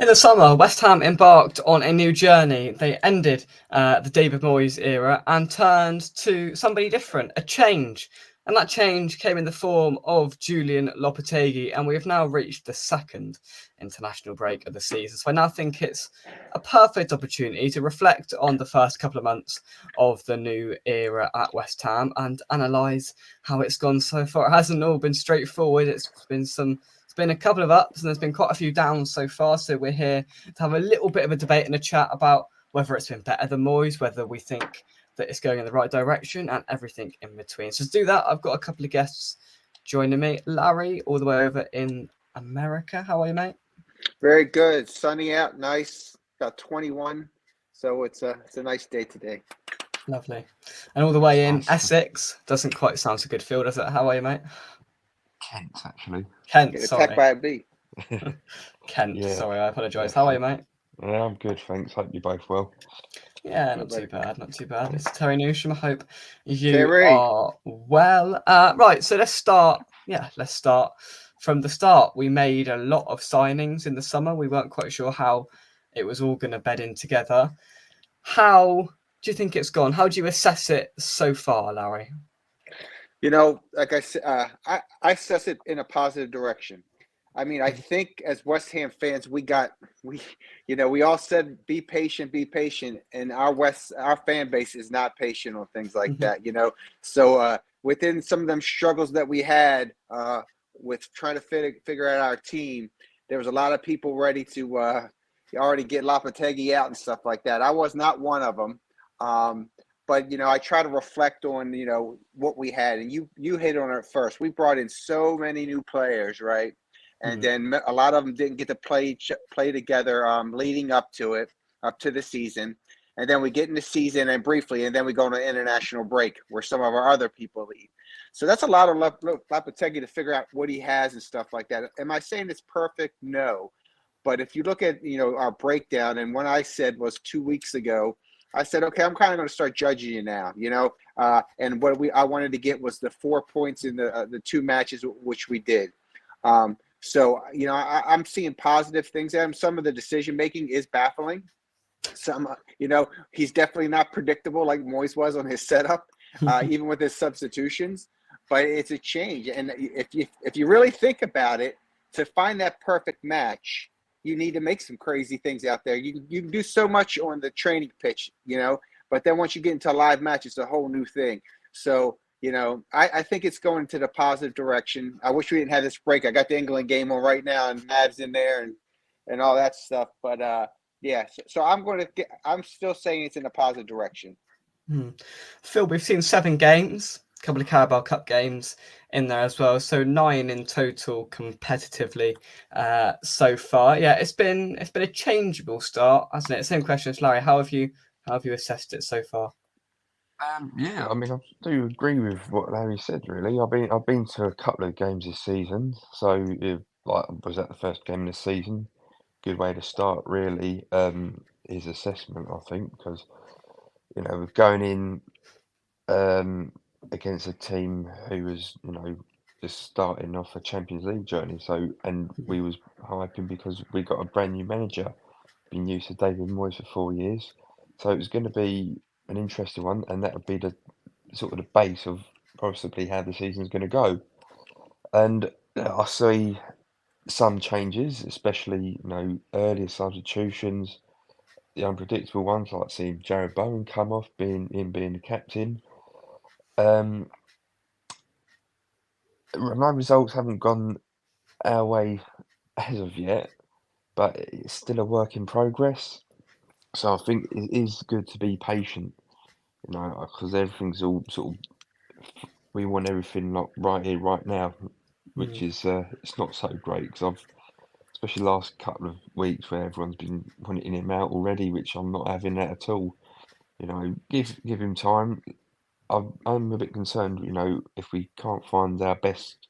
In the summer, West Ham embarked on a new journey. They ended the David Moyes era and turned to somebody different, a change. And that change came in the form of Julian Lopetegui, and we have now reached the second international break of the season. So I now think it's a perfect opportunity to reflect on the first couple of months of the new era at West Ham and analyse how it's gone so far. It hasn't all been straightforward. It's been a couple of ups and there's been quite a few downs so far. So we're here to have a little bit of a debate and a chat about whether it's been better than Moyes, whether we think that it's going in the right direction, and everything in between. So to do that, I've got a couple of guests joining me. Larry, all the way over in America. How are you, mate? Very good. Sunny out, nice. About 21. So it's a nice day today. Lovely. And all the way in Nice. Essex. Doesn't quite sound so good, Phil, does it? How are you, mate? Kent, actually. Kent, Get sorry. attacked by a bee. Kent, Yeah, sorry, I apologise. How are you, mate? Yeah, I'm good, thanks. Hope you're both well. Yeah, not too bad, not too bad. It's Terry Newsham. I hope you Terry. are well. Right, so let's start. Yeah, let's start from the start. We made a lot of signings in the summer. We weren't quite sure how it was all going to bed in together. How do you think it's gone? How do you assess it so far, Larry? You know, like I said, I assess it in a positive direction. I mean, I think as West Ham fans, we all said be patient, and our fan base is not patient on things like that. So within some of them struggles that we had with trying to figure out our team, there was a lot of people ready to already get Lopetegui out and stuff like that. I was not one of them. But, I try to reflect on, what we had. And you hit on it first. We brought in so many new players, right? And then a lot of them didn't get to play together leading up to the season. And then we get in the season and then we go on an international break where some of our other people leave. So that's a lot of Lopetegui to figure out what he has and stuff like that. Am I saying it's perfect? No. But if you look at, our breakdown, and what I said was 2 weeks ago, I said, okay, I'm kind of going to start judging you now, and what I wanted to get was the 4 points in the two matches, which we did. So, I'm seeing positive things there. Some of the decision making is baffling. Some, he's definitely not predictable like Moyes was on his setup, even with his substitutions. But it's a change, and if you really think about it, to find that perfect match, you need to make some crazy things out there. You can do so much on the training pitch, but then once you get into a live match, it's a whole new thing. So, I think it's going to the positive direction. I wish we didn't have this break. I got the England game on right now and Mavs in there and all that stuff. But yeah, so I'm still saying it's in a positive direction. Phil, we've seen 7 games, a couple of Carabao Cup games in there as well, so 9 in total competitively so far. Yeah, it's been a changeable start, hasn't it? Same question as Larry. How have you assessed it so far? Yeah, I mean, I do agree with what Larry said. Really, I've been to a couple of games this season, so was that the first game of the season? Good way to start, really. His assessment, I think, because with going in against a team who was just starting off a Champions League journey, and we was hyping because we got a brand new manager, been used to David Moyes for 4 years, so it was going to be an interesting one, and that would be the sort of the base of possibly how the season's going to go. And I see some changes, especially earlier substitutions, the unpredictable ones, like seeing Jared Bowen come off, being the captain. My results haven't gone our way as of yet, but it's still a work in progress. So I think it is good to be patient, because everything's all sort of, we want everything like right here, right now, which is it's not so great because especially last couple of weeks where everyone's been wanting him out already, which I'm not having that at all. Give him time. I'm a bit concerned, if we can't find our best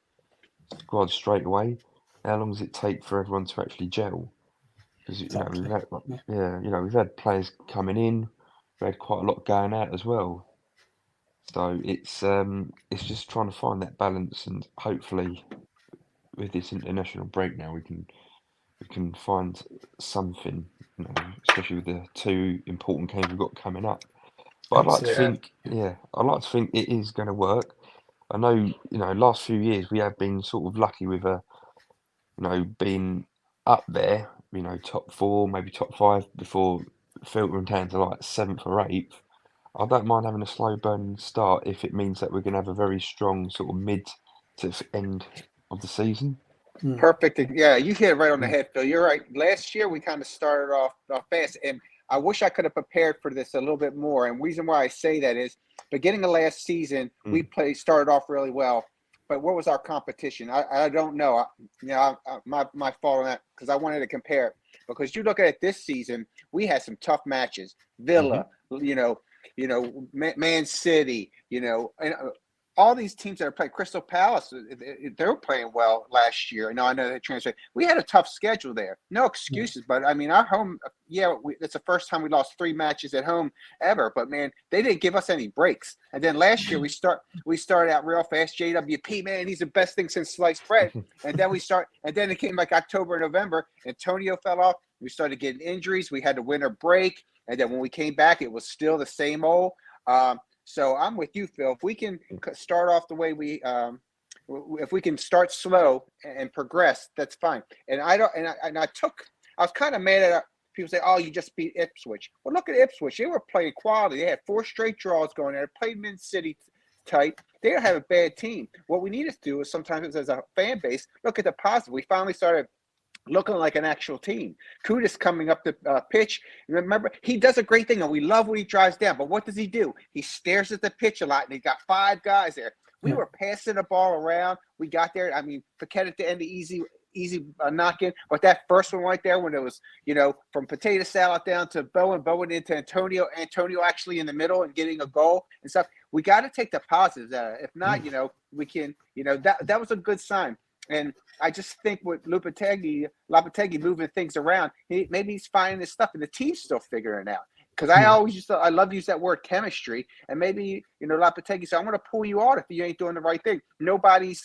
squad straight away, how long does it take for everyone to actually gel? Because Exactly. we've had we've had players coming in, we've had quite a lot going out as well. So it's just trying to find that balance, and hopefully with this international break now we can we can find something, especially with the 2 important games we've got coming up. But I'd like to Absolutely. think, I'd like to think it is going to work. I know, last few years we have been sort of lucky with being up there, top 4, maybe top 5 before filtering down to like 7th or 8th. I don't mind having a slow burn start if it means that we're going to have a very strong sort of mid to end of the season. Perfect. Yeah, you hit it right on the Mm. head, Phil. You're right. Last year we kind of started off fast, and I wish I could have prepared for this a little bit more. And reason why I say that is, beginning of last season, we started off really well, but what was our competition? I don't know. My fault on that, because I wanted to compare it. Because you look at it this season, we had some tough matches. Villa, Man City, and all these teams that are playing, Crystal Palace, they were playing well last year. I know they transferred. We had a tough schedule there. No excuses, but I mean, our home, it's the first time we lost 3 matches at home ever. But man, they didn't give us any breaks. And then last year we started out real fast. JWP, man, he's the best thing since sliced bread. And then it came like October, November. Antonio fell off. We started getting injuries. We had the winter break, and then when we came back, it was still the same old. So I'm with you, Phil. If we can start off the way if we can start slow and progress, that's fine. And I was kind of mad at people say, "Oh, you just beat Ipswich." Well, look at Ipswich; they were playing quality. They had 4 straight draws going there. Played Man City tight. They don't have a bad team. What we need to do is sometimes, as a fan base, look at the positive. We finally started looking like an actual team. Kudus coming up the pitch. Remember, he does a great thing, and we love when he drives down. But what does he do? He stares at the pitch a lot, and he got 5 guys there. We were passing the ball around. We got there. I mean, Paquette at the end, easy knock-in. But that first one right there, when it was, from potato salad down to Bowen into Antonio actually in the middle and getting a goal and stuff. We got to take the positives out of it. If not, we can, that was a good sign. And I just think with Lopetegui moving things around, maybe he's finding this stuff, and the team's still figuring it out. Because I love to use that word chemistry, and maybe Lopetegui said, "I'm going to pull you out if you ain't doing the right thing." Nobody's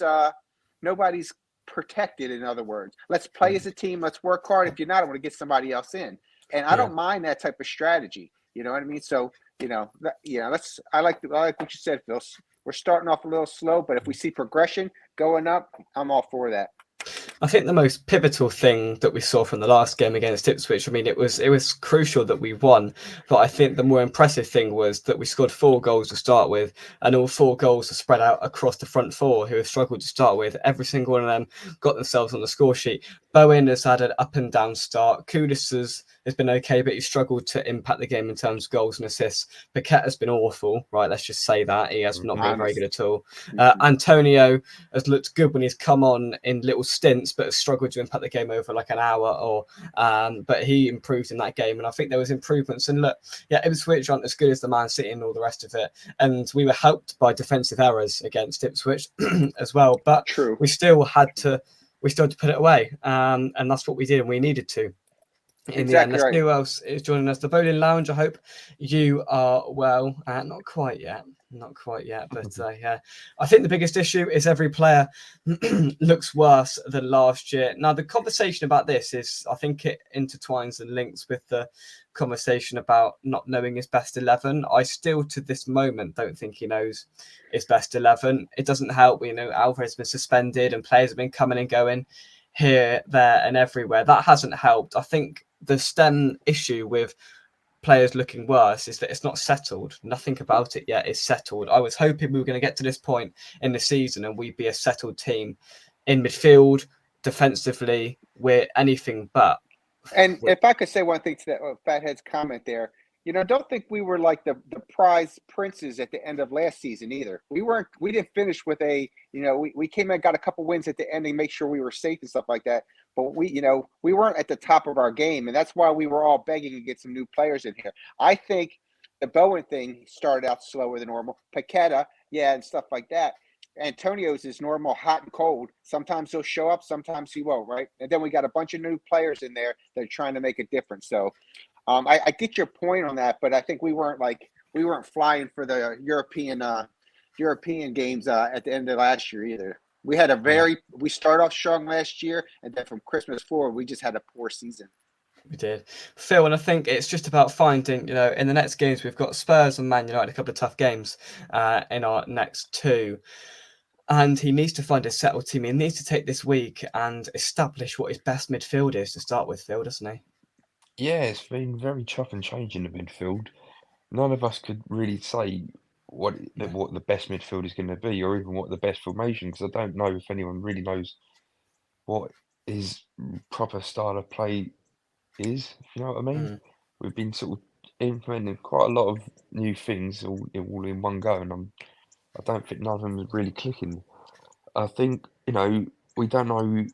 protected. In other words, let's play as a team. Let's work hard. If you're not, I want to get somebody else in, and I don't mind that type of strategy. You know what I mean? So I like what you said, Phil. We're starting off a little slow, but if we see progression going up, I'm all for that. I think the most pivotal thing that we saw from the last game against Ipswich, I mean, it was crucial that we won, but I think the more impressive thing was that we scored 4 goals to start with, and all 4 goals are spread out across the front 4 who have struggled to start with. Every single one of them got themselves on the score sheet. Bowen has had an up and down start. Kudus has been okay, but he's struggled to impact the game in terms of goals and assists. Paquette has been awful, right? Let's just say that. He has not been very good at all. Antonio has looked good when he's come on in little stints, but has struggled to impact the game over like an hour but he improved in that game, and I think there was improvements. And look, Ipswich aren't as good as the Man City and all the rest of it, and we were helped by defensive errors against Ipswich as well, but we still had to put it away, and that's what we did, and we needed to. In the end, let's see who else is joining us. The Bowling Lounge, I hope you are well. Not quite yet, but I think the biggest issue is every player looks worse than last year. Now, the conversation about this is, I think it intertwines and links with the conversation about not knowing his best 11. I still, to this moment, don't think he knows his best 11. It doesn't help, Alvarez has been suspended and players have been coming and going here, there, and everywhere. That hasn't helped. I think the stem issue with players looking worse is that it's not settled. Nothing about it yet is settled. I was hoping we were going to get to this point in the season and we'd be a settled team in midfield, defensively. We're anything but. And if I could say one thing to that Fathead's comment there, don't think we were like the prize princes at the end of last season either. We didn't finish with we came in, got a couple wins at the end and make sure we were safe and stuff like that. But we weren't at the top of our game, and that's why we were all begging to get some new players in here. I think the Bowen thing started out slower than normal. Paqueta, and stuff like that. Antonio's is normal, hot and cold. Sometimes he'll show up, sometimes he won't, right? And then we got a bunch of new players in there that are trying to make a difference. So I get your point on that, but I think we weren't flying for the European games at the end of last year either. We had we started off strong last year, and then from Christmas forward, we just had a poor season. We did, Phil, and I think it's just about finding, in the next games we've got Spurs and Man United, a couple of tough games in our next two, and he needs to find a settled team. He needs to take this week and establish what his best midfield is to start with, Phil, doesn't he? Yeah, it's been very chop and change in the midfield. None of us could really say what the best midfield is going to be, or even what the best formation, because I don't know if anyone really knows what his proper style of play is, if you know what I mean. We've been sort of implementing quite a lot of new things all in one go, and I don't think none of them is really clicking. I think, we don't know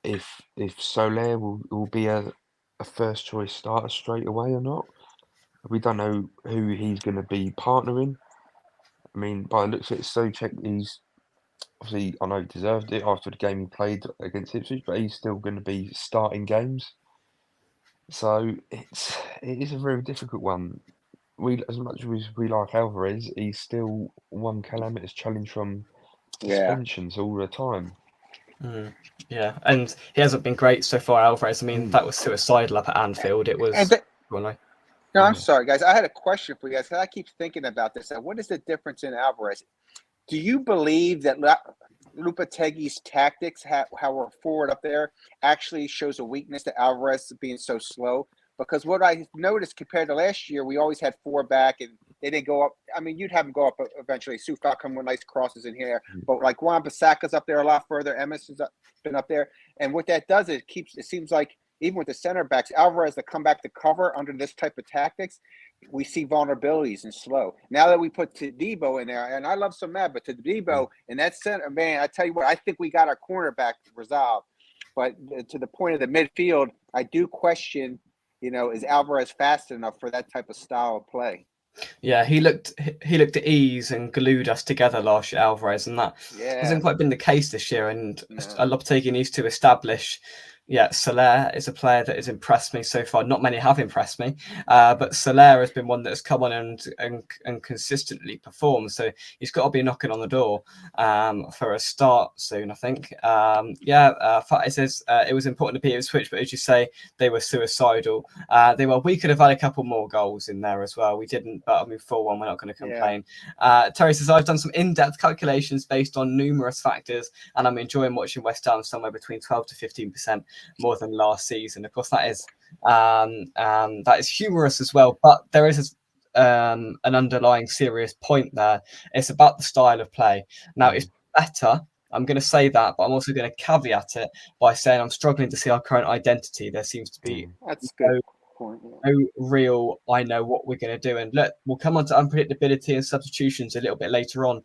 if Soler will be a first choice starter straight away or not. We don't know who he's going to be partnering. I mean, by the looks of it, Souček, he's obviously, I know he deserved it after the game he played against Ipswich, but he's still going to be starting games. So it is a very difficult one. As much as we like Alvarez, he's still one calamitous challenge from suspensions all the time. Yeah, and he hasn't been great so far, Alvarez. I mean, that was suicidal up at Anfield. It was. No, I'm sorry, guys. I had a question for you guys. I keep thinking about this. What is the difference in Alvarez? Do you believe that Lopetegui's tactics, how we're forward up there, actually shows a weakness to Alvarez being so slow? Because what I noticed compared to last year, we always had 4 back and they didn't go up. I mean, you'd have them go up eventually. Sufal come with nice crosses in here. But like Wan-Bissaka's up there a lot further. Emerson's been up there. And what that does is it seems like even with the center backs, Alvarez that come back to cover under this type of tactics, we see vulnerabilities and slow. Now that we put Todibo in there, and I love Samad, but Todibo in that center, man, I tell you what, I think we got our cornerback resolved. But to the point of the midfield, I do question, is Alvarez fast enough for that type of style of play? Yeah, he looked at ease and glued us together last year, Alvarez, and that hasn't quite been the case this year. And Lopetegui needs to establish. Yeah, Soler is a player that has impressed me so far. Not many have impressed me, but Soler has been one that has come on and consistently performed. So he's got to be knocking on the door for a start soon, I think. Fatih says it was important to beat Ipswich, but as you say, they were suicidal. We could have had a couple more goals in there as well. We didn't, but I mean, 4-1, we're not going to complain. Terry says, I've done some in-depth calculations based on numerous factors, and I'm enjoying watching West Ham somewhere between 12 to 15% more than last season. Of course, that is humorous as well, but there is an underlying serious point there. It's about the style of play. Now, it's better. I'm going to say that, but I'm also going to caveat it by saying I'm struggling to see our current identity. There seems to be no real, I know what we're going to do. And look, we'll come on to unpredictability and substitutions a little bit later on.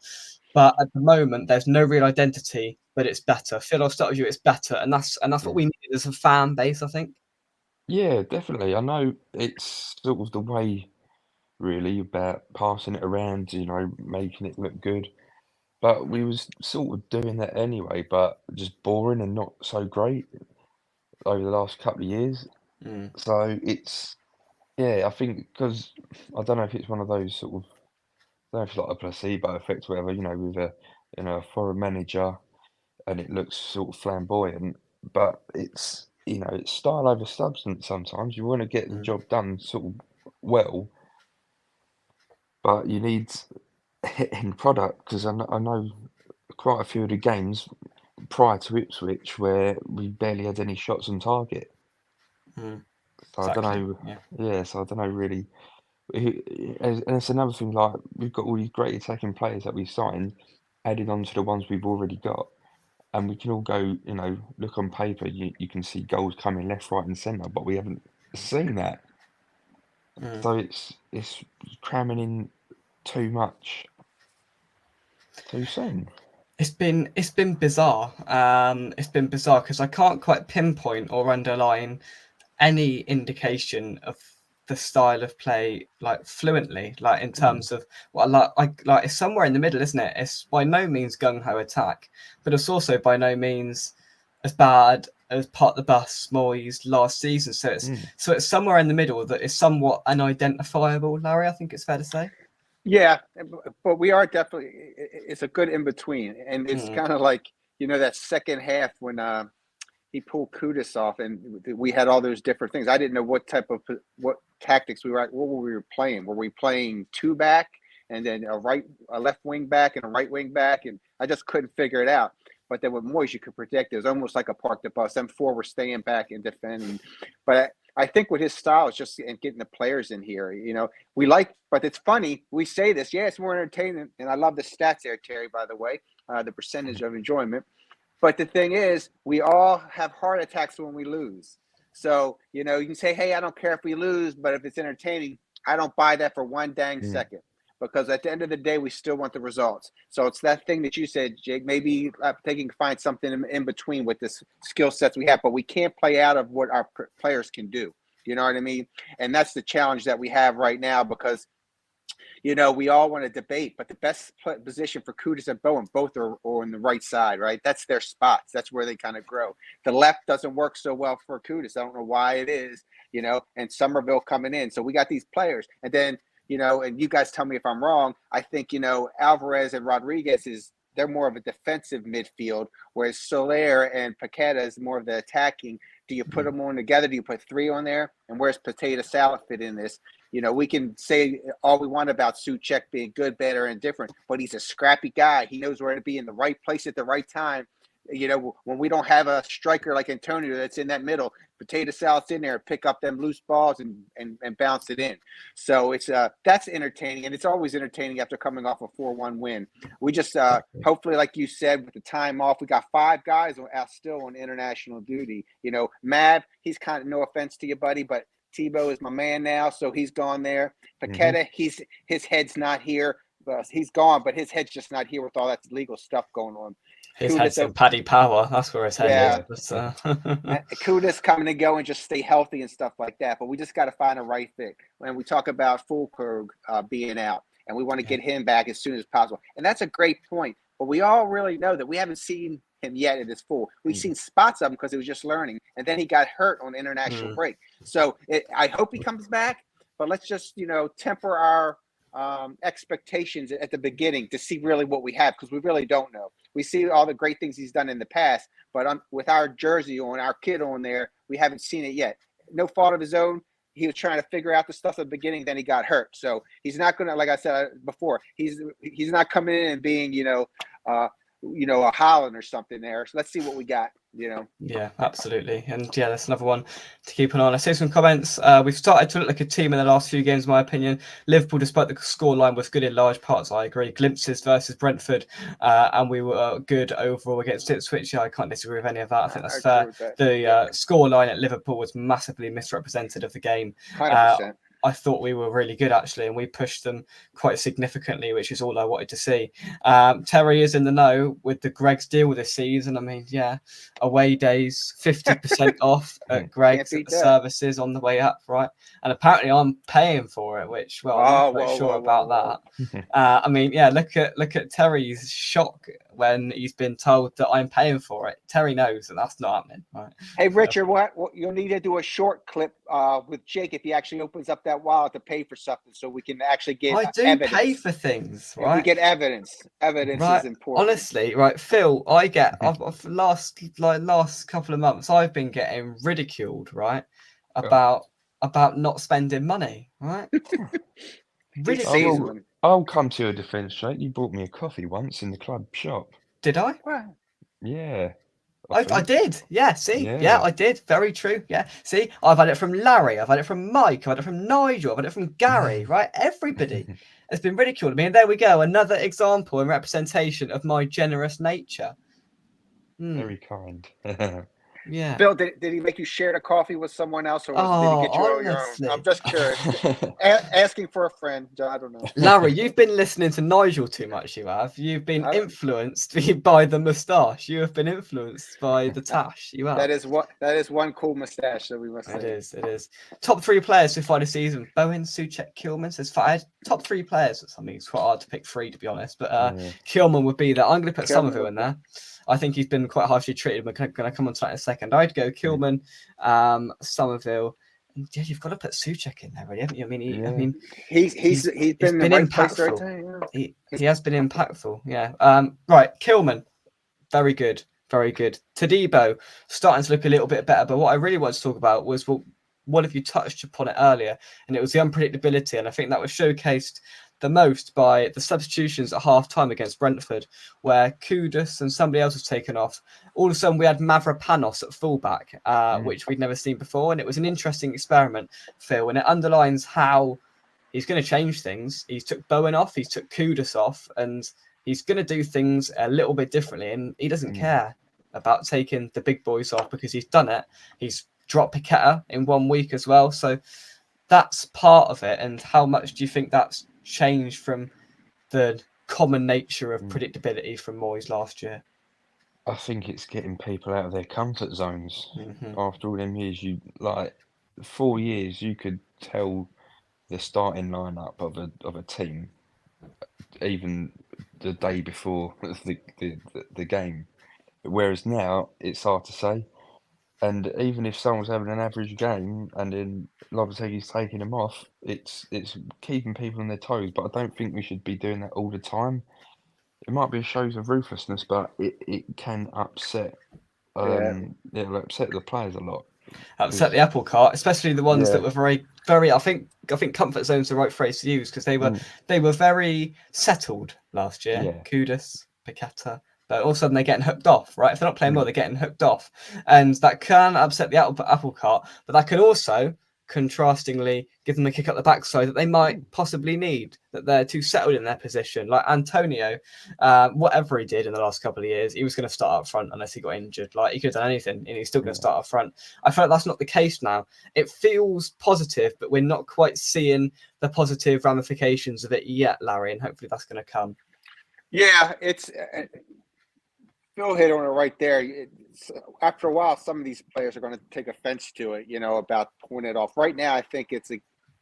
But at the moment, there's no real identity, but it's better. Phil, I'll start with you. It's better, and that's what we need as a fan base, I think. Yeah, definitely. I know it's sort of the way, really, about passing it around, making it look good. But we was sort of doing that anyway, but just boring and not so great over the last couple of years. So I think because I don't know if it's one of those sort of, I don't know if it's like a placebo effect or whatever, with a foreign manager and it looks sort of flamboyant, but it's style over substance sometimes. You want to get the job done sort of well, but you need in product, because I know quite a few of the games prior to Ipswich where we barely had any shots on target. So I don't know. So I don't know really. And it's another thing, like we've got all these great attacking players that we've signed, added on to the ones we've already got. And we can all go, look on paper, you can see goals coming left, right, and centre, but we haven't seen that. So it's cramming in too much too soon. It's been bizarre. It's been bizarre because I can't quite pinpoint or underline any indication of the style of play like fluently, like in terms of like it's somewhere in the middle, isn't it? It's by no means gung-ho attack, but it's also by no means as bad as part of the bus Moyes last season. So it's somewhere in the middle that is somewhat unidentifiable, Larry, I think it's fair to say. Yeah, but we are definitely, it's a good in between, and it's kind of like, that second half when he pulled Kudus off, and we had all those different things. I didn't know what tactics we were playing. Were we playing 2-back and then a left wing back and a right wing back? And I just couldn't figure it out. But then with Moyes, you could predict it was almost like a park the bus. Them four were staying back and defending. But I think with his style, it's just getting the players in here. But it's funny. We say this, it's more entertaining. And I love the stats there, Terry, by the way, the percentage of enjoyment. But the thing is, we all have heart attacks when we lose. So, you can say, hey, I don't care if we lose, but if it's entertaining, I don't buy that for one dang second. Because at the end of the day, we still want the results. So it's that thing that you said, Jake, maybe Lopetegui can find something in between with this skill sets we have, but we can't play out of what our players can do. You know what I mean? And that's the challenge that we have right now because, we all want to debate, but the best position for Kudus and Bowen, both are on the right side, right? That's their spots. That's where they kind of grow. The left doesn't work so well for Kudus. I don't know why it is, and Somerville coming in. So we got these players. And then, and you guys tell me if I'm wrong, I think, Alvarez and Rodriguez they're more of a defensive midfield, whereas Soler and Paqueta is more of the attacking. Do you put them on together? Do you put three on there? And where's Potato Salad fit in this? We can say all we want about Souček being good, bad, or indifferent, but he's a scrappy guy. He knows where to be in the right place at the right time. When we don't have a striker like Antonio that's in that middle, Potato Salad's in there, pick up them loose balls and bounce it in. So it's that's entertaining, and it's always entertaining after coming off a 4-1 win. We just hopefully, like you said, with the time off, we got 5 guys out still on international duty. Mab, he's kind of, no offense to you, buddy, but Tebow is my man now, so he's gone there. Paqueta, his head's not here. He's gone, but his head's just not here with all that legal stuff going on. His head's in Paddy Power. That's where his head is. Kudus coming and go and just stay healthy and stuff like that. But we just got to find a right fit. When we talk about Fulkerg being out, and we want to get him back as soon as possible. And that's a great point. But we all really know that we haven't seen him yet at his full. We've seen spots of him because he was just learning. And then he got hurt on international break. So I hope he comes back. But let's just, temper our expectations at the beginning to see really what we have, because we really don't know. We see all the great things he's done in the past, but with our jersey on, our kid on there, we haven't seen it yet. No fault of his own. He was trying to figure out the stuff at the beginning, then he got hurt. So he's not going to, like I said before, he's not coming in and being, a Holland or something there. So let's see what we got. Yeah, absolutely. And that's another one to keep an eye on. I see some comments. We've started to look like a team in the last few games, in my opinion. Liverpool, despite the scoreline, was good in large parts. I agree. Glimpses versus Brentford, and we were good overall against Ipswich. I can't disagree with any of that. I think that's fair. The scoreline at Liverpool was massively misrepresented of the game. 100%. I thought we were really good, actually, and we pushed them quite significantly, which is all I wanted to see. Terry is in the know with the Greg's deal this season. I mean, away days, 50% off at Greg's at the services on the way up, right? And apparently I'm paying for it, which, I'm not quite sure about that. I mean, look at Terry's shock when he's been told that I'm paying for it. Terry knows that that's not happening, right? Hey, Richard, what you'll need to do a short clip with Jake if he actually opens up that wallet to pay for something, so we can actually get evidence. Pay for things, right? We get evidence. Evidence is important. Honestly, right, Phil, I've last couple of months I've been getting ridiculed, right, about not spending money, right? Ridiculed. I'll come to your defense, Jake. You bought me a coffee once in the club shop. Did I? Wow. Yeah. I did. Yeah, see? Yeah, I did. Very true. Yeah. See, I've had it from Larry. I've had it from Mike. I've had it from Nigel. I've had it from Gary, right? Everybody has been ridiculed. I mean, there we go. Another example and representation of my generous nature. Very kind. Yeah. Bill, did he make you share the coffee with someone else, or did he get you all your own? I'm just curious. Asking for a friend. I don't know. Larry, you've been listening to Nigel too much, you have. You've been influenced by the moustache. You have been influenced by the tash. You have. That is one cool moustache that we must say. It is. Top 3 players so far this season. Bowen, Souček, Kilman says 5. Top 3 players. I mean, it's quite hard to pick 3, to be honest. But Kilman would be there. I'm going to put Somerville in there. I think he's been quite harshly treated. We're going to come on to that in a second. I'd go Kilman, Somerville. And you've got to put Souček in there, really, haven't you? I mean, he's been impactful. He has been impactful. Yeah. Right, Kilman, very good. very good. Todibo starting to look a little bit better. But what I really wanted to talk about was, well, what have you touched upon it earlier? And it was the unpredictability. And I think that was showcased the most by the substitutions at half-time against Brentford, where Kudus and somebody else was taken off. All of a sudden, we had Mavropanos at fullback, which we'd never seen before. And it was an interesting experiment, Phil, and it underlines how he's going to change things. He's took Bowen off, he's took Kudus off, and he's going to do things a little bit differently. And he doesn't care about taking the big boys off because he's done it. He's dropped Paqueta in 1 week as well. So that's part of it. And how much do you think that's changed from the common nature of predictability from Moyes last year? I think it's getting people out of their comfort zones. After all them years, 4 years, you could tell the starting lineup of a team even the day before the game, whereas now it's hard to say. And even if someone's having an average game and then Lopetegui's taking them off, it's keeping people on their toes. But I don't think we should be doing that all the time. It might be a show of ruthlessness, but it can upset. It'll upset the players a lot. Upset the apple cart, especially the ones that were very, very. I think comfort zone's the right phrase to use, because they were very settled last year. Yeah. Kudus, Paqueta. But all of a sudden they're getting hooked off, right? If they're not playing well, they're getting hooked off. And that can upset the apple cart, but that can also, contrastingly, give them a kick up the backside that they might possibly need, that they're too settled in their position. Like Antonio, whatever he did in the last couple of years, he was going to start up front unless he got injured. Like, he could have done anything and he's still going to start up front. I feel like that's not the case now. It feels positive, but we're not quite seeing the positive ramifications of it yet, Larry, and hopefully that's going to come. Yeah, it's... Phil hit on it right there. After a while, some of these players are going to take offense to it, about pulling it off. Right now, I think it's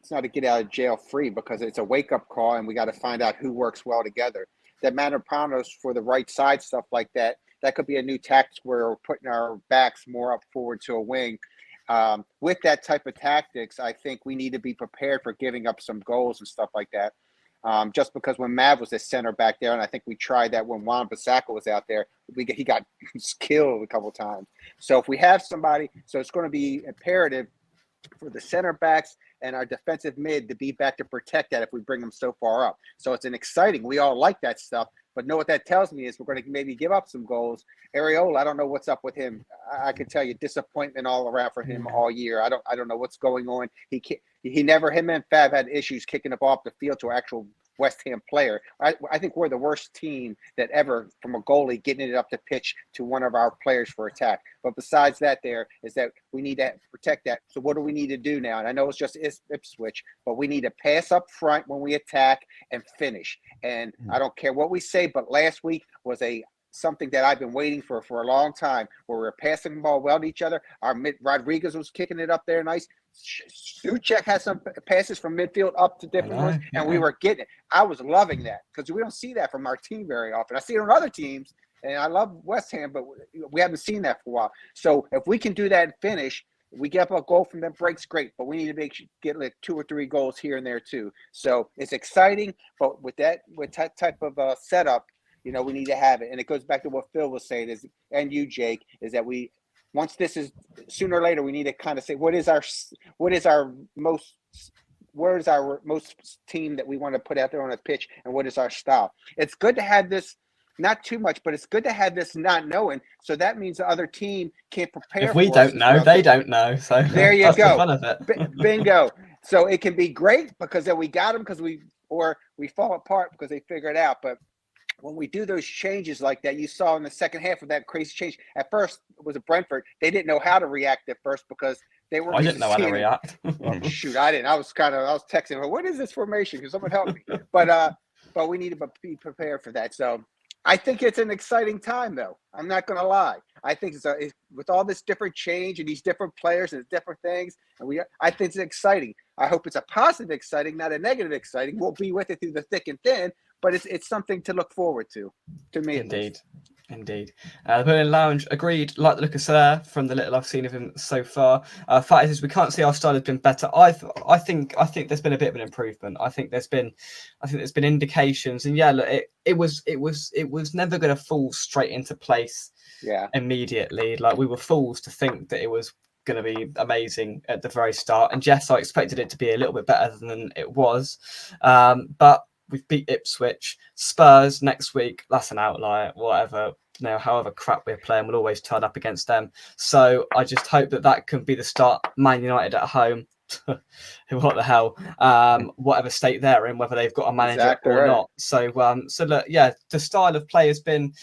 not a get out of jail free, because it's a wake up call, and we got to find out who works well together. That Mavropanos for the right side, stuff like that, that could be a new tactic where we're putting our backs more up forward to a wing. With that type of tactics, I think we need to be prepared for giving up some goals and stuff like that. Just because when Mav was the center back there, and I think we tried that when Wan-Bissaka was out there, he got killed a couple of times. So if we have somebody, so it's going to be imperative for the center backs and our defensive mid to be back to protect that if we bring them so far up. So it's an exciting. We all like that stuff, but know what that tells me is we're going to maybe give up some goals. Areola, I don't know what's up with him. I can tell you disappointment all around for him all year. I don't know what's going on. Him and Fab had issues kicking the ball off the field to an actual West Ham player. I think we're the worst team that ever, from a goalie, getting it up the pitch to one of our players for attack. But besides that, we need to protect that. So what do we need to do now? And I know it's just Ipswich, but we need to pass up front when we attack and finish. And I don't care what we say, but last week was something that I've been waiting for a long time, where we're passing the ball well to each other. Rodriguez was kicking it up there nice. Suchek had some passes from midfield up to different ones, and we were getting it. I was loving that, because we don't see that from our team very often. I see it on other teams, and I love West Ham, but we haven't seen that for a while. So if we can do that and finish, we get up a goal from them breaks, great, but we need to get like 2 or 3 goals here and there too. So it's exciting, but with that type of setup, we need to have it. And it goes back to what Phil was saying, and you, Jake, is that once this is, sooner or later, we need to kind of say, where is our most team that we want to put out there on a pitch, and what is our style? It's good to have this, not too much, but it's good to have this not knowing. So that means the other team can't prepare. If we don't know, they don't know. So there you that's go. The fun of it. Bingo. So it can be great because then we got them or we fall apart because they figure it out. But when we do those changes like that, you saw in the second half of that crazy change. At first, it was a Brentford. They didn't know how to react at first because they were. I didn't know how to react. Oh, shoot, I didn't. I was texting her, what is this formation? Can someone help me? But we need to be prepared for that. So I think it's an exciting time, though. I'm not going to lie. I think it's with all this different change and these different players and different things, I think it's exciting. I hope it's a positive exciting, not a negative exciting. We'll be with it through the thick and thin, but it's something to look forward to me. Indeed. Indeed. The Berlin Lounge agreed, like the look of Sir from the little I've seen of him so far. Fact is, we can't see our style has been better. I think there's been a bit of an improvement. I think there's been indications, and yeah, look, it was never going to fall straight into place. Yeah. Immediately, like we were fools to think that it was going to be amazing at the very start. And yes, I expected it to be a little bit better than it was, but we've beat Ipswich. Spurs next week, that's an outlier. Whatever, however crap we're playing, we'll always turn up against them. So I just hope that can be the start. Man United at home. What the hell? Whatever state they're in, whether they've got a manager or not. So look, yeah, the style of play has been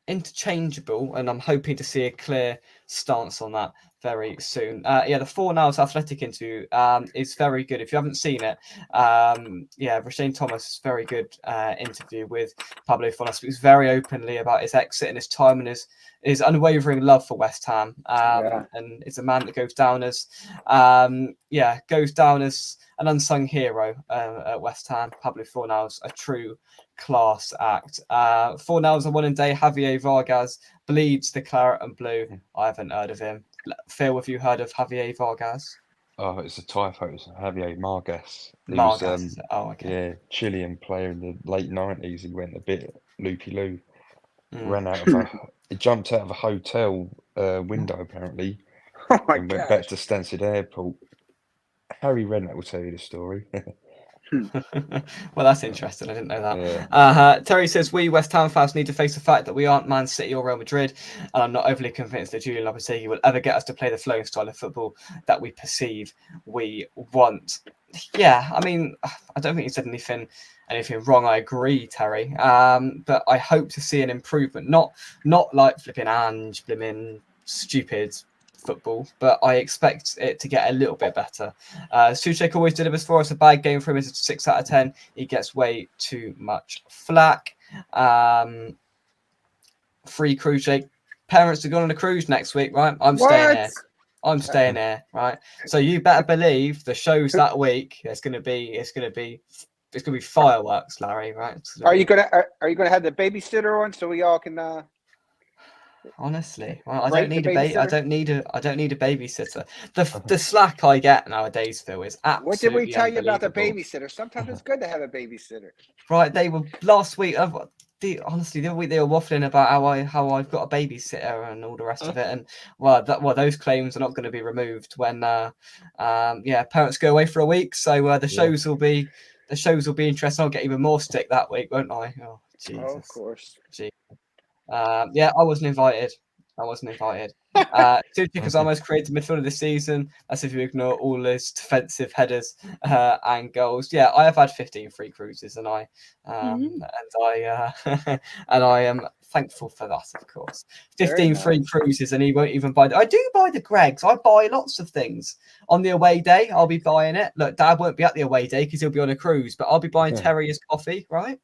interchangeable, and I'm hoping to see a clear stance on that very soon. The 4 Nows Athletic interview is very good. If you haven't seen it, Rashane Thomas, very good interview with Pablo Fornal. Speaks very openly about his exit and his time and his unwavering love for West Ham. And it's a man that goes down as an unsung hero at West Ham. Pablo Fornal's a true class act. 4-0's a one day. Javier Vargas bleeds the claret and blue. I haven't heard of him. Phil, have you heard of Javier Vargas? Oh, it's a typo. It's Javier Vargas. Vargas. Okay. Yeah, Chilean player in the late 90s. He went a bit loopy-loo. He jumped out of a hotel window, apparently. Oh my and went back to Stansted Airport. Harry Redknapp will tell you the story. Well, that's interesting. I didn't know that. Terry says, we West Ham fans need to face the fact that we aren't Man City or Real Madrid, and I'm not overly convinced that Julian Lopetegui will ever get us to play the flowing style of football that we perceive we want. Yeah, I mean, I don't think he said anything wrong. I agree, Terry. But I hope to see an improvement, not like flipping Ange, blimmin' stupid football, but I expect it to get a little bit better. Suchek always delivers for us. A bad game for him is a 6 out of 10. He gets way too much flack. Free cruise, Jake. Parents are going on a cruise next week, right? I'm staying here. I'm staying here, right? So you better believe the shows that week. It's gonna be fireworks, Larry. Right? Are you gonna have the babysitter on so we all can? Honestly, well, I don't need a babysitter. The slack I get nowadays, Phil, is absolutely. What did we tell you about the babysitter? Sometimes it's good to have a babysitter. Right, they were last week. The other week they were waffling about how I've got a babysitter and all the rest of it, and those claims are not going to be removed when parents go away for a week. So the shows will be interesting. I'll get even more stick that week, won't I? Oh, Jesus. Oh, of course. Jeez. I wasn't invited. Suchek has almost created midfielder this season. That's if you ignore all his defensive headers and goals. Yeah, I have had 15 free cruises, and I am thankful for that, of course. 15 free cruises, and he won't even buy. I do buy the Gregs. I buy lots of things on the away day. I'll be buying it. Look, Dad won't be at the away day because he'll be on a cruise, but I'll be buying Terry his coffee, right?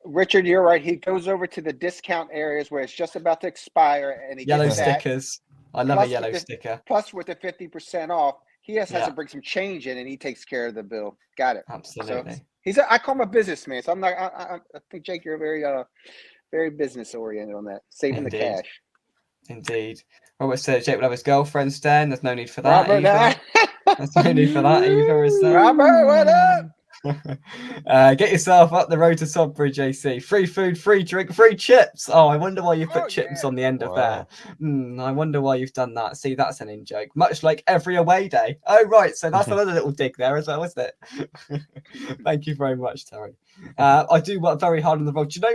Richard, you're right. He goes over to the discount areas where it's just about to expire, and he yellow gets stickers. I love a yellow sticker. Plus, with the 50% off, he has to bring some change in, and he takes care of the bill. Got it. Absolutely. So I call him a businessman, so I'm not. I think Jake, you're very business oriented on that, saving the cash. Indeed. Robert says Jake will have his girlfriend stand. There's no need for that. There's no need for that either. Is there? Robert, what up? Get yourself up the road to Sodbury, JC. Free food, free drink, free chips. Oh, I wonder why you put chips on the end of there. I wonder why you've done that. See, that's an in-joke. Much like every away day. Oh, right. So that's another little dig there as well, isn't it? Thank you very much, Terry. I do work very hard on the vlog. Do you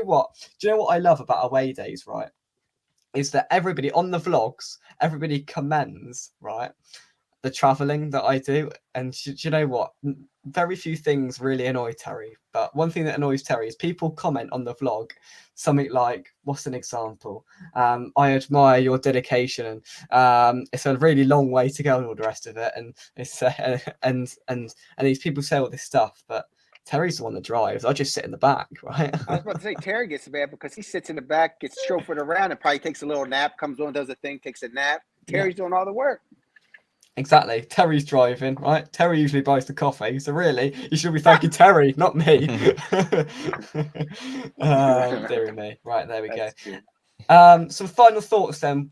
know what I love about away days, right? Is that everybody on the vlogs, everybody commends, right, the traveling that I do. And do you know what? Very few things really annoy Terry, but one thing that annoys Terry is people comment on the vlog something like, what's an example? I admire your dedication, and it's a really long way to go and all the rest of it, and it's and these people say all this stuff, but Terry's the one that drives. I just sit in the back, right? I was about to say Terry gets bad because he sits in the back, gets chauffeured around, and probably takes a little nap, comes on, does a thing, takes a nap. Terry's doing all the work. Exactly. Terry's driving, right? Terry usually buys the coffee, so really, you should be thanking Terry, not me. Dearie me. Right, there we go. That's good. Some final thoughts then.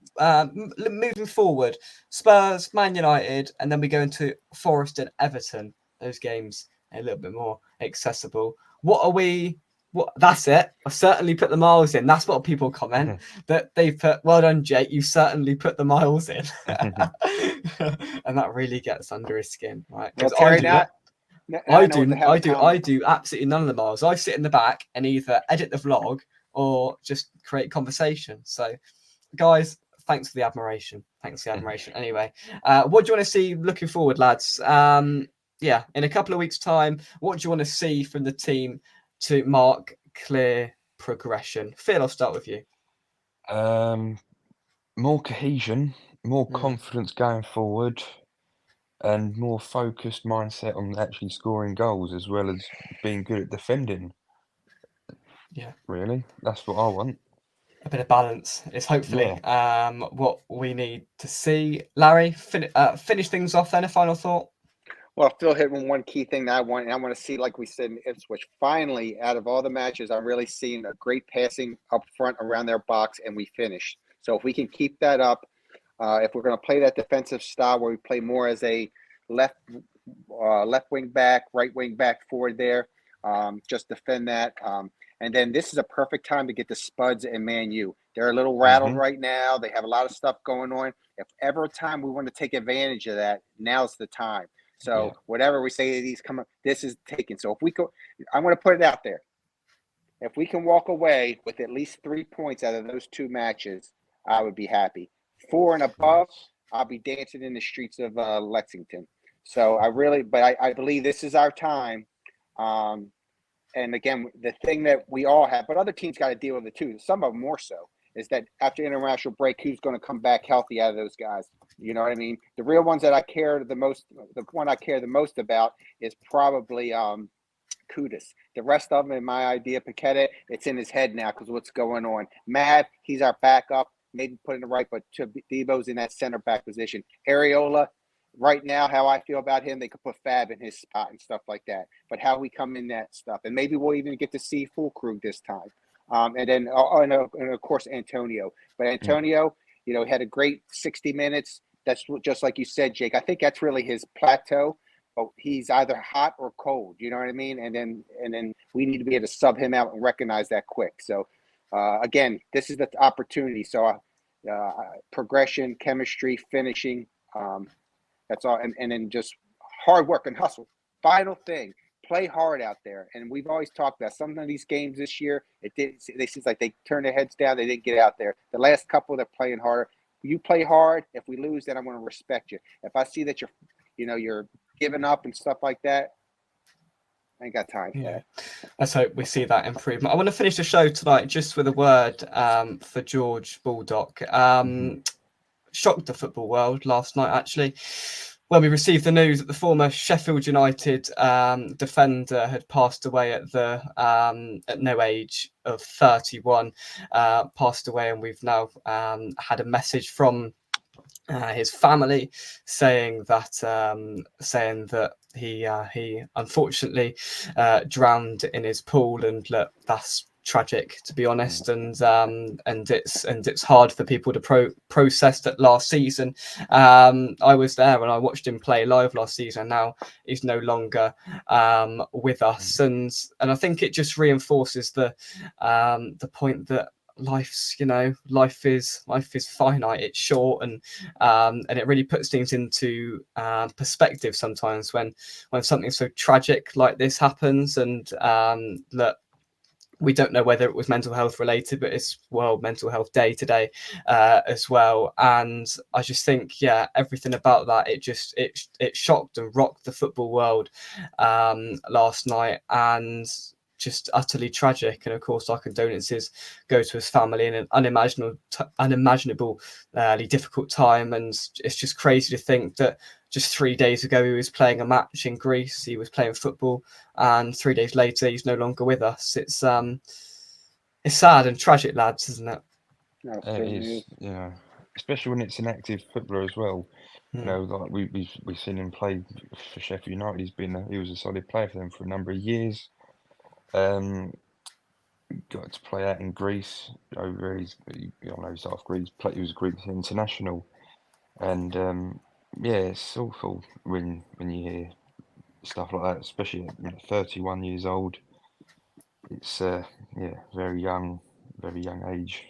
Moving forward, Spurs, Man United, and then we go into Forest and Everton. Those games a little bit more accessible. What are we? What? That's it. I certainly put the miles in. That's what people comment. That they put. Well done, Jake. You certainly put the miles in, and that really gets under his skin, right? Well, Because I Terry, do now, not. now I I know what to do. have I a do. I comment. do absolutely none of the miles. I sit in the back and either edit the vlog or just create conversation. So, guys, thanks for the admiration. Thanks for the admiration. Anyway, what do you want to see looking forward, lads? Yeah, in a couple of weeks' time, what do you want to see from the team to mark clear progression? Phil, I'll start with you. More cohesion, more confidence going forward, and more focused mindset on actually scoring goals as well as being good at defending. Yeah, Really, that's what I want. a bit of balance is hopefully Yeah. what we need to see. Larry, finish things off then. A final thought. Well, Phil hit on one key thing that I want, and I want to see, like we said in Ipswich, finally, out of all the matches, I'm really seeing a great passing up front around their box, and we finished. So if we can keep that up, if we're going to play that defensive style where we play more as a left wing back, right wing back forward there, just defend that. And then this is a perfect time to get the Spuds and Man U. They're a little rattled right now. They have a lot of stuff going on. If ever a time we want to take advantage of that, now's the time. So whatever we say to these come up, this is taken. So if we go, I'm going to put it out there. If we can walk away with at least 3 points out of those 2 matches, I would be happy. 4 and above, I'll be dancing in the streets of Lexington. So I believe this is our time. And again, the thing that we all have, but other teams got to deal with it too. Some of them more so, is that after international break, who's going to come back healthy out of those guys? You know what I mean? The real ones that I care the most, the one I care the most about is probably Kudus. The rest of them, in my idea, Paqueta, it's in his head now because what's going on. Mad, he's our backup, maybe put in the right, but Debo's in that center back position. Areola, right now, how I feel about him, they could put Fab in his spot and stuff like that. But how we come in that stuff, and maybe we'll even get to see Fulkrug this time. And then, and of course, Antonio. But Antonio, you know, had a great 60 minutes. That's just like you said, Jake. I think that's really his plateau. But he's either hot or cold. You know what I mean? And then we need to be able to sub him out and recognize that quick. So again, this is the opportunity. So progression, chemistry, finishing. That's all. And then just hard work and hustle. Final thing, play hard out there. And we've always talked about some of these games this year, it seems like they turned their heads down. They didn't get out there. The last couple, they're playing harder. You play hard. If we lose, then I'm going to respect you. If I see that you're giving up and stuff like that, I ain't got time for that. Let's hope we see that improvement. I want to finish the show tonight just with a word for George Baldock. Shocked the football world last night, actually, when we received the news that the former Sheffield United defender had passed away at no age of 31. Passed away, and we've now had a message from his family saying that he unfortunately drowned in his pool, and look, that's tragic, to be honest, and it's hard for people to process that last season. I was there when I watched him play live last season. Now he's no longer with us, and I think it just reinforces the point that life is finite, it's short, and it really puts things into perspective sometimes when something so tragic like this happens. And look, we don't know whether it was mental health related, but it's World Mental Health Day today as well. And I just think, everything about that, it shocked and rocked the football world last night, and just utterly tragic. And of course, our condolences go to his family in an unimaginably difficult time. And it's just crazy to think that just 3 days ago he was playing a match in Greece, he was playing football, and 3 days later he's no longer with us. It's sad and tragic, lads, isn't it? No, It is, especially when it's an active footballer as well. You know, like we've seen him play for Sheffield United. He was a solid player for them for a number of years. Got to play out in Greece over I know he's half Greece. He was a Greek international, and yeah, it's awful when you hear stuff like that, especially at 31 years old. It's yeah, very young age.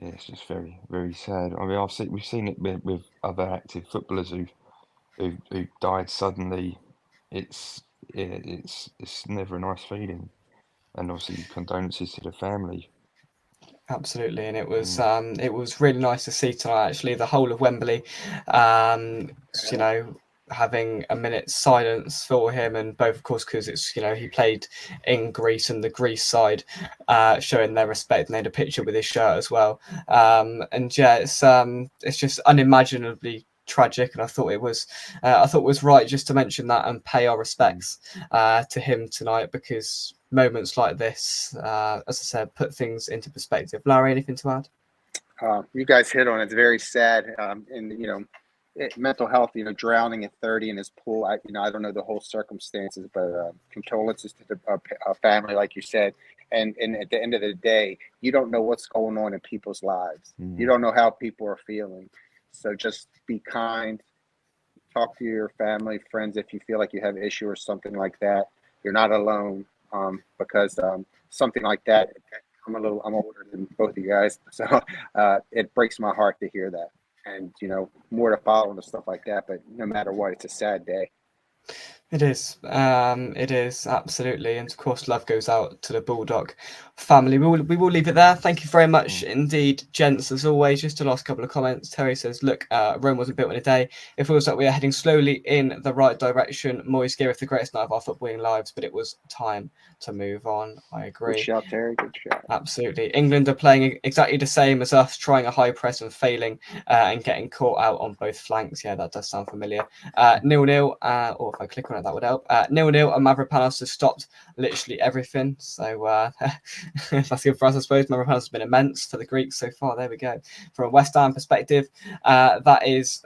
Yeah, it's just very, very sad. I mean, we've seen it with other active footballers who've died suddenly. It's never a nice feeling, and obviously condolences to the family. Absolutely, and it was really nice to see tonight. Actually, the whole of Wembley, you know, having a minute's silence for him, and both, of course, because it's he played in Greece and the Greece side, showing their respect, and they had a picture with his shirt as well. And yeah, it's just unimaginably tragic, and I thought it was right just to mention that and pay our respects to him tonight, because moments like this, as I said, put things into perspective. Larry, anything to add? You guys hit on it. It's very sad, and mental health. Drowning at 30 in his pool. I don't know the whole circumstances, but condolences to the family, like you said. And at the end of the day, you don't know what's going on in people's lives. You don't know how people are feeling. So just be kind. Talk to your family, friends, if you feel like you have an issue or something like that. You're not alone. Because something like that, I'm older than both of you guys, so it breaks my heart to hear that. And more to follow and stuff like that. But no matter what, it's a sad day. It is. It is, absolutely. And of course, love goes out to the Bulldog family. We will leave it there. Thank you very much indeed, gents, as always. Just the last couple of comments. Terry says, look, Rome wasn't built in a day. It feels like we are heading slowly in the right direction. Moyes gave us the greatest night of our footballing lives, but it was time to move on. I agree. Good shout, Terry. Good shout. Absolutely. England are playing exactly the same as us, trying a high press and failing and getting caught out on both flanks. Yeah, that does sound familiar. 0-0, or if I click on it, that would help. 0-0, and Mavropanos has stopped literally everything. So that's good for us, I suppose. Mavropanos has been immense for the Greeks so far. There we go. From a West Ham perspective, that is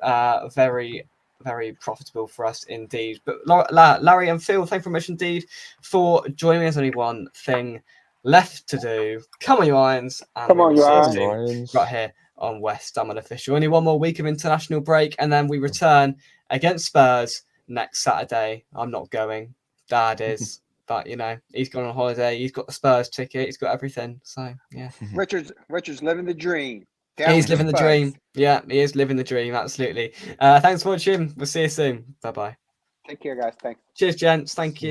very, very profitable for us indeed. But Larry and Phil, thank you very much indeed for joining me. There's only one thing left to do. Come on, you Irons. And Come on, you Irons. Right here on West Ham Unofficial. Only one more week of international break, and then we return against Spurs next Saturday. I'm not going. Dad is. But, he's gone on holiday. He's got the Spurs ticket. He's got everything. So, yeah. Richard's living the dream. He's living the dream. Yeah, he is living the dream. Absolutely. Thanks for watching. We'll see you soon. Bye-bye. Take care, guys. Thanks. Cheers, gents. Thank you.